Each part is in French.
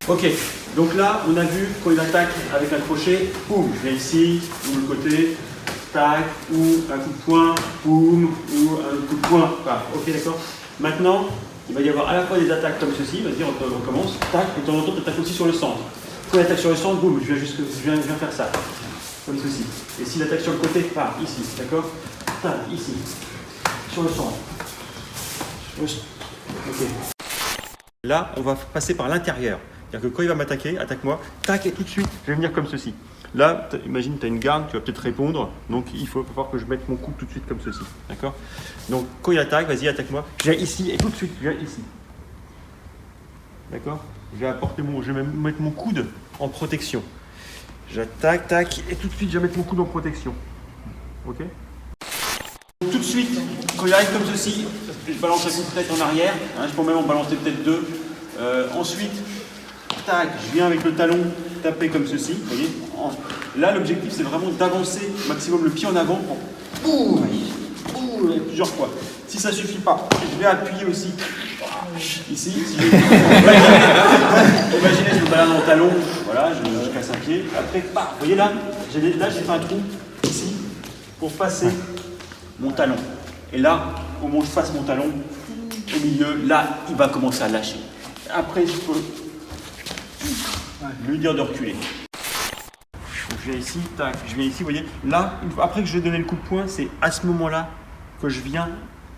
Ok, donc là, on a vu quand il attaque avec un crochet, boum, je viens ici, ou le côté, tac, ou un coup de poing, boum, ou un coup de poing. Voilà. Ok, d'accord. Maintenant, il va y avoir à la fois des attaques comme ceci, vas-y, on recommence, tac, et de temps en temps, tu attaques aussi sur le centre. Quand il attaque sur le centre, boum, je viens faire ça, comme ceci. Et s'il attaque sur le côté, par ici, d'accord, tac, ici, sur le centre. Ok. Là, on va passer par l'intérieur. C'est-à-dire que quand il va m'attaquer, attaque-moi, tac, et tout de suite, je vais venir comme ceci. Là, imagine, tu as une garde, tu vas peut-être répondre, donc il va falloir que je mette mon coup tout de suite comme ceci. D'accord? Donc, quand il attaque, vas-y, attaque-moi. Je viens ici, et tout de suite, je viens ici. D'accord? Je vais mettre mon coude en protection. J'attaque, tac, et tout de suite, je vais mettre mon coude en protection. Ok? Tout de suite, quand il arrive comme ceci, je balance un coup de tête en arrière. Hein, je peux même en balancer peut-être deux. Ensuite, tac, je viens avec le talon taper comme ceci. Vous voyez, là, l'objectif, c'est vraiment d'avancer maximum le pied en avant pour boum, plusieurs fois. Si ça ne suffit pas, je vais appuyer aussi. Ici, si je... imaginez, je me balade en talon, voilà, je casse un pied. Après, bah, vous voyez là, j'ai fait un trou ici pour passer mon talon. Et là, au moment où je fasse mon talon, au milieu, là, il va commencer à lâcher. Après, je peux lui dire de reculer. Donc, je viens ici, tac, je viens ici, vous voyez. Là, après que je vais donner le coup de poing, c'est à ce moment-là que je viens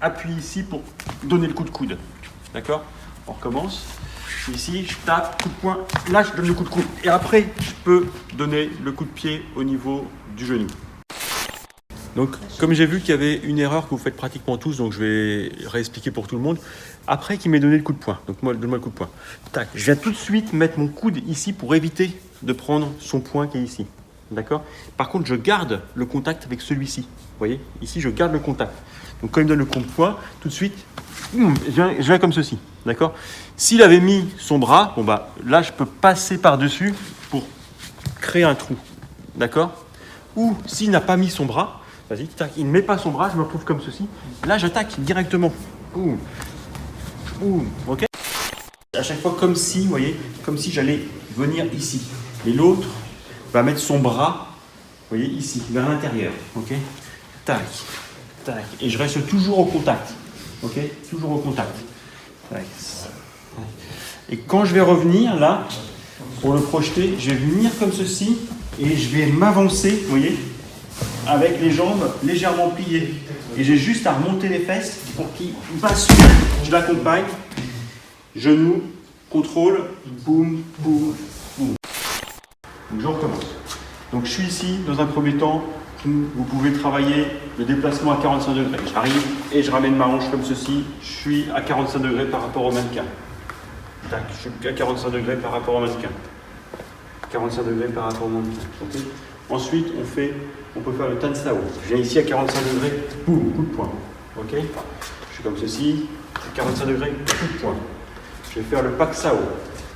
appuyer ici pour donner le coup de coude. D'accord? On recommence. Ici, je tape, coup de poing. Là, je donne le coup de coude. Et après, je peux donner le coup de pied au niveau du genou. Donc, comme j'ai vu qu'il y avait une erreur que vous faites pratiquement tous, donc je vais réexpliquer pour tout le monde. Après qu'il m'ait donné le coup de poing, donc donne-moi le coup de poing. Tac, je viens tout de suite mettre mon coude ici pour éviter de prendre son poing qui est ici. D'accord? Par contre, je garde le contact avec celui-ci. Vous voyez? Ici, je garde le contact. Donc, quand il me donne le coup de poing, tout de suite, je viens comme ceci. D'accord? S'il avait mis son bras, bon bah là, je peux passer par-dessus pour créer un trou. D'accord? Ou s'il n'a pas mis son bras, vas-y, tac, il ne met pas son bras, je me retrouve comme ceci. Là, j'attaque directement. Boum. Boum. Ok? À chaque fois, comme si, vous voyez, comme si j'allais venir ici. Et l'autre va mettre son bras, vous voyez, ici, vers l'intérieur. Ok? Tac, tac. Et je reste toujours au contact. Ok? Toujours au contact. Tac. Et quand je vais revenir, là, pour le projeter, je vais venir comme ceci et je vais m'avancer, vous voyez, avec les jambes légèrement pliées. Et j'ai juste à remonter les fesses pour qu'il passe. Je l'accompagne. Genou, contrôle, boum, boum, boum. Donc je recommence. Donc je suis ici, dans un premier temps, vous pouvez travailler le déplacement à 45 degrés. J'arrive et je ramène ma hanche comme ceci. Je suis à 45 degrés par rapport au mannequin. Tac, je suis à 45 degrés par rapport au mannequin. 45 degrés par rapport au mannequin. Okay. Ensuite, on peut faire le Tansao. Je viens ici à 45 degrés, boum, coup de poing. Ok. Je suis comme ceci, 45 degrés, coup de poing. Je vais faire le Paksao.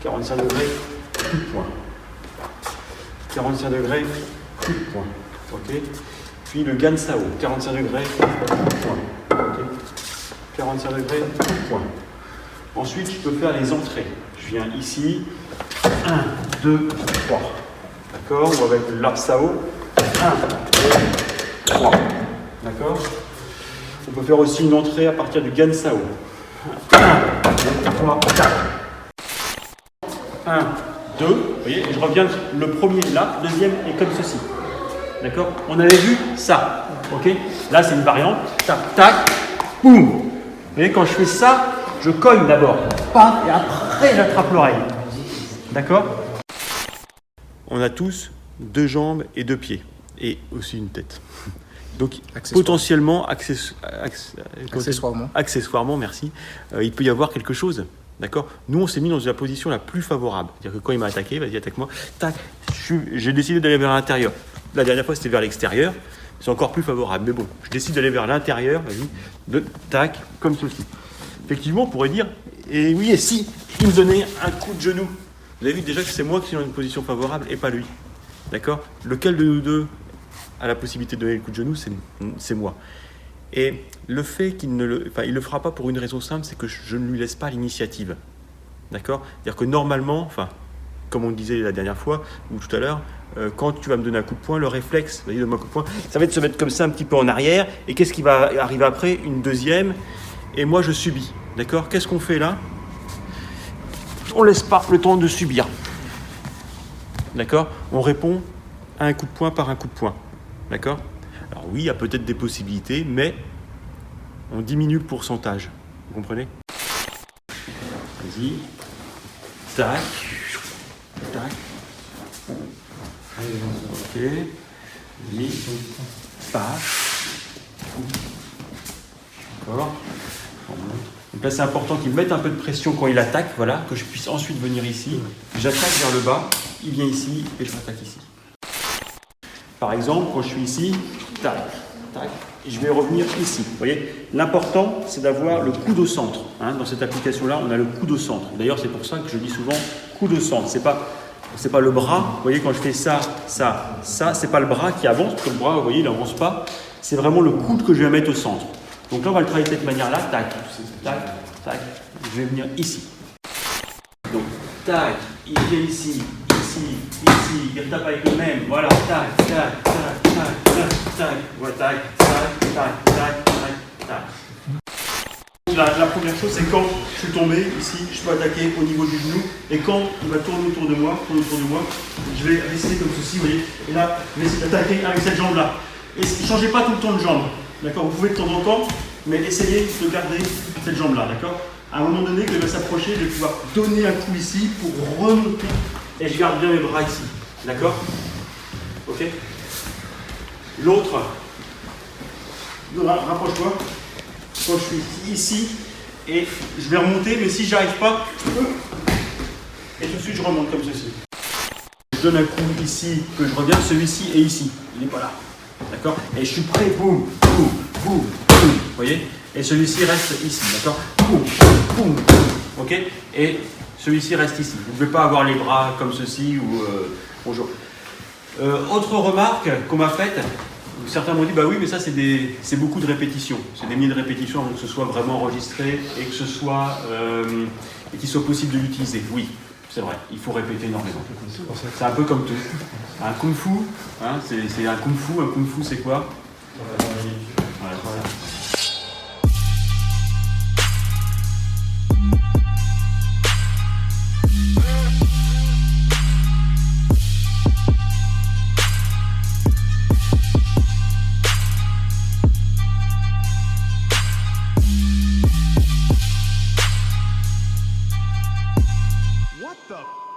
45 degrés, coup de poing. 45 degrés, coup de poing. Ok. Puis le Gansao. 45 degrés, coup de poing. Ok. 45 degrés, coup de poing. Ensuite, je peux faire les entrées. Je viens ici, 1, 2, 3. D'accord? Ou avec le Lapsao. 1, 2, 3. D'accord? On peut faire aussi une entrée à partir du Gansao. 1, 2, 3, 4. 1, 2. Vous voyez? Et je reviens le premier là, le deuxième est comme ceci. D'accord? On avait vu ça. Ok? Là, c'est une variante. Tac, tac, boum. Vous voyez, quand je fais ça, je cogne d'abord. Et après, j'attrape l'oreille. D'accord? On a tous 2 jambes et 2 pieds. Et aussi une tête. Donc, potentiellement, accessoirement, merci, il peut y avoir quelque chose. D'accord? Nous, on s'est mis dans la position la plus favorable. C'est-à-dire que quand il m'a attaqué, vas-y, attaque-moi. Tac, j'ai décidé d'aller vers l'intérieur. La dernière fois, c'était vers l'extérieur. C'est encore plus favorable. Mais bon, je décide d'aller vers l'intérieur. Vas-y, tac, comme ceci. Effectivement, on pourrait dire, et oui, et si il me donnait un coup de genou. Vous avez vu déjà que c'est moi qui suis dans une position favorable et pas lui. D'accord? Lequel de nous deux a la possibilité de donner le coup de genou, c'est moi. Et le fait qu'il ne le fera pas pour une raison simple, c'est que je ne lui laisse pas l'initiative. D'accord? C'est-à-dire que normalement, comme on disait la dernière fois, ou tout à l'heure, quand tu vas me donner un coup de poing, le réflexe, vas-y, donne-moi un coup de poing, ça va être de se mettre comme ça un petit peu en arrière, et qu'est-ce qui va arriver après? Une deuxième, et moi je subis, d'accord? Qu'est-ce qu'on fait là? On laisse pas le temps de subir, d'accord? On répond à un coup de poing par un coup de poing, d'accord? Alors oui, il y a peut-être des possibilités, mais on diminue le pourcentage, vous comprenez? Vas-y, tac, tac. Ok, vas-y, paf. D'accord. Donc là, c'est important qu'il mette un peu de pression quand il attaque, voilà, que je puisse ensuite venir ici. J'attaque vers le bas, il vient ici et je m'attaque ici. Par exemple, quand je suis ici, tac, tac, et je vais revenir ici. Vous voyez, l'important, c'est d'avoir le coude au centre. Hein. Dans cette application-là, on a le coude au centre. D'ailleurs, c'est pour ça que je dis souvent coude au centre. C'est pas le bras. Vous voyez, quand je fais ça, c'est pas le bras qui avance, parce que le bras, vous voyez, il n'avance pas. C'est vraiment le coude que je vais mettre au centre. Donc là, on va le travailler de cette manière-là. Tac, tac, tac. Je vais venir ici. Donc, tac, il vient ici, il retape avec le même. Voilà, tac, tac, tac, tac, tac, tac. Voilà, tac, tac, tac, tac, tac, tac. La première chose, c'est quand je suis tombé ici, je peux attaquer au niveau du genou. Et quand il va tourner autour de moi, je vais rester comme ceci, vous voyez. Et là, je vais essayer d'attaquer avec cette jambe-là. Et ne changez pas tout le temps de jambe. D'accord? Vous pouvez de temps en temps, mais essayez de garder cette jambe-là. D'accord? À un moment donné, quand il va s'approcher, je vais pouvoir donner un coup ici pour remonter. Et je garde bien mes bras ici. D'accord? Ok? L'autre, rapproche-toi. Quand je suis ici, et je vais remonter, mais si j'arrive pas, et tout de suite je remonte comme ceci. Je donne un coup ici, que je reviens, celui-ci est ici, il n'est pas là. D'accord? Et je suis prêt, boum, boum, boum, boum. Vous voyez? Et celui-ci reste ici, d'accord? Boum, boum, boum. Ok? Et celui-ci reste ici. Vous ne pouvez pas avoir les bras comme ceci ou bonjour. Autre remarque qu'on m'a faite. Certains m'ont dit, bah oui, mais ça, c'est beaucoup de répétitions. C'est des milliers de répétitions avant que ce soit vraiment enregistré et que ce soit, et qu'il soit possible de l'utiliser. Oui, c'est vrai, il faut répéter énormément. C'est un peu comme tout. Un kung-fu, hein, c'est un kung-fu. Un kung-fu, c'est quoi? Voilà, c'est ça. What the?